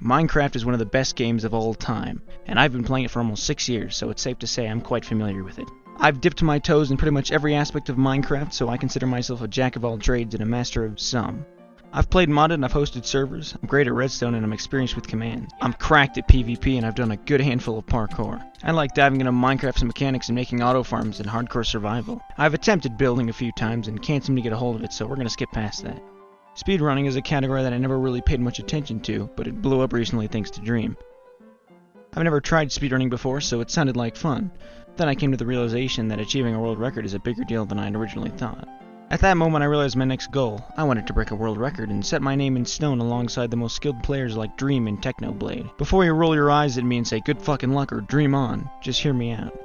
Minecraft is one of the best games of all time, and I've been playing it for almost 6 years, so it's safe to say I'm quite familiar with it. I've dipped my toes in pretty much every aspect of Minecraft, so I consider myself a jack of all trades and a master of some. I've played modded and I've hosted servers, I'm great at redstone and I'm experienced with commands. I'm cracked at PvP and I've done a good handful of parkour. I like diving into Minecraft's mechanics and making auto farms and hardcore survival. I've attempted building a few times and can't seem to get a hold of it, so we're gonna skip past that. Speedrunning is a category that I never really paid much attention to, but it blew up recently thanks to Dream. I've never tried speedrunning before, so it sounded like fun. Then I came to the realization that achieving a world record is a bigger deal than I had originally thought. At that moment I realized my next goal. I wanted to break a world record and set my name in stone alongside the most skilled players like Dream and Technoblade. Before you roll your eyes at me and say good fucking luck or dream on, just hear me out.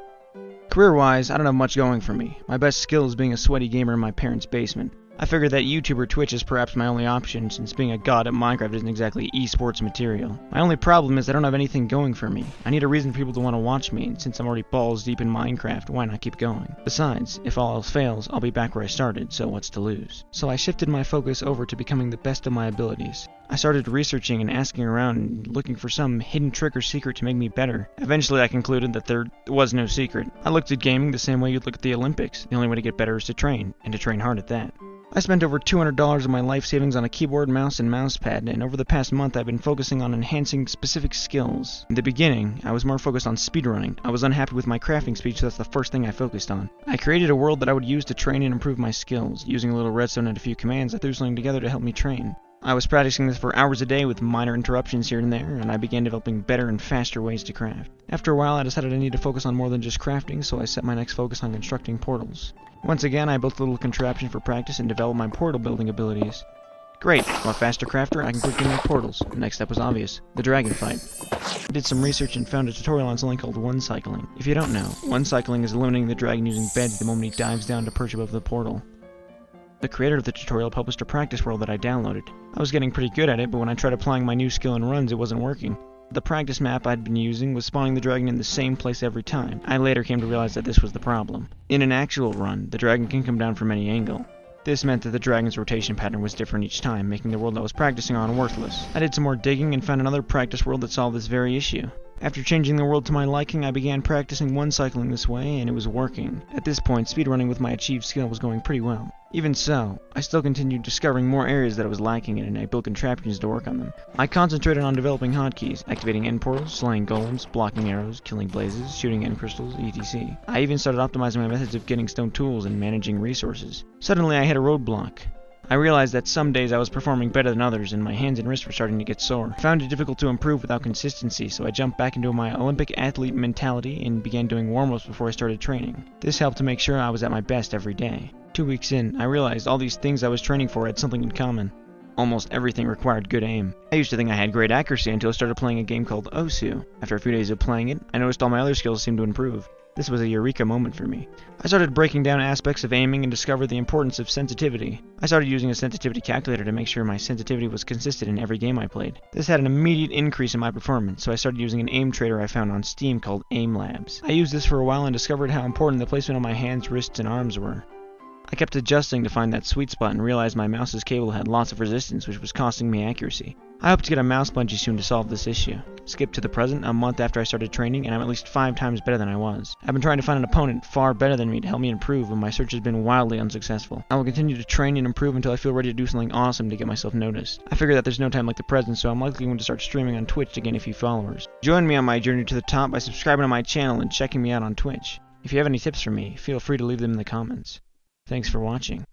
Career-wise, I don't have much going for me. My best skill is being a sweaty gamer in my parents' basement. I figured that YouTube or Twitch is perhaps my only option, since being a god at Minecraft isn't exactly esports material. My only problem is I don't have anything going for me. I need a reason for people to want to watch me, and since I'm already balls deep in Minecraft, why not keep going? Besides, if all else fails, I'll be back where I started, so what's to lose? So I shifted my focus over to becoming the best of my abilities. I started researching and asking around and looking for some hidden trick or secret to make me better. Eventually I concluded that there was no secret. I looked at gaming the same way you'd look at the Olympics. The only way to get better is to train, and to train hard at that. I spent over $200 of my life savings on a keyboard, mouse, and mousepad, and over the past month I've been focusing on enhancing specific skills. In the beginning, I was more focused on speedrunning. I was unhappy with my crafting speed, so that's the first thing I focused on. I created a world that I would use to train and improve my skills. Using a little redstone and a few commands, I threw something together to help me train. I was practicing this for hours a day with minor interruptions here and there, and I began developing better and faster ways to craft. After a while I decided I needed to focus on more than just crafting, so I set my next focus on constructing portals. Once again, I built a little contraption for practice and developed my portal building abilities. Great, I'm a faster crafter, I can quickly make portals. The next step was obvious, the dragon fight. I did some research and found a tutorial on something called one cycling. If you don't know, one cycling is eliminating the dragon using beds the moment he dives down to perch above the portal. The creator of the tutorial published a practice world that I downloaded. I was getting pretty good at it, but when I tried applying my new skill in runs, it wasn't working. The practice map I'd been using was spawning the dragon in the same place every time. I later came to realize that this was the problem. In an actual run, the dragon can come down from any angle. This meant that the dragon's rotation pattern was different each time, making the world I was practicing on worthless. I did some more digging and found another practice world that solved this very issue. After changing the world to my liking, I began practicing one cycling this way, and it was working. At this point, speedrunning with my achieved skill was going pretty well. Even so, I still continued discovering more areas that I was lacking in, and I built contraptions to work on them. I concentrated on developing hotkeys, activating end portals, slaying golems, blocking arrows, killing blazes, shooting end crystals, etc. I even started optimizing my methods of getting stone tools and managing resources. Suddenly I hit a roadblock. I realized that some days I was performing better than others, and my hands and wrists were starting to get sore. I found it difficult to improve without consistency, so I jumped back into my Olympic athlete mentality and began doing warm-ups before I started training. This helped to make sure I was at my best every day. 2 weeks in, I realized all these things I was training for had something in common. Almost everything required good aim. I used to think I had great accuracy until I started playing a game called Osu. After a few days of playing it, I noticed all my other skills seemed to improve. This was a eureka moment for me. I started breaking down aspects of aiming and discovered the importance of sensitivity. I started using a sensitivity calculator to make sure my sensitivity was consistent in every game I played. This had an immediate increase in my performance, so I started using an aim trader I found on Steam called Aim Labs. I used this for a while and discovered how important the placement of my hands, wrists, and arms were. I kept adjusting to find that sweet spot and realized my mouse's cable had lots of resistance, which was costing me accuracy. I hope to get a mouse bungee soon to solve this issue. Skip to the present, a month after I started training, and I'm at least 5 times better than I was. I've been trying to find an opponent far better than me to help me improve, but my search has been wildly unsuccessful. I will continue to train and improve until I feel ready to do something awesome to get myself noticed. I figure that there's no time like the present, so I'm likely going to start streaming on Twitch to gain a few followers. Join me on my journey to the top by subscribing to my channel and checking me out on Twitch. If you have any tips for me, feel free to leave them in the comments. Thanks for watching.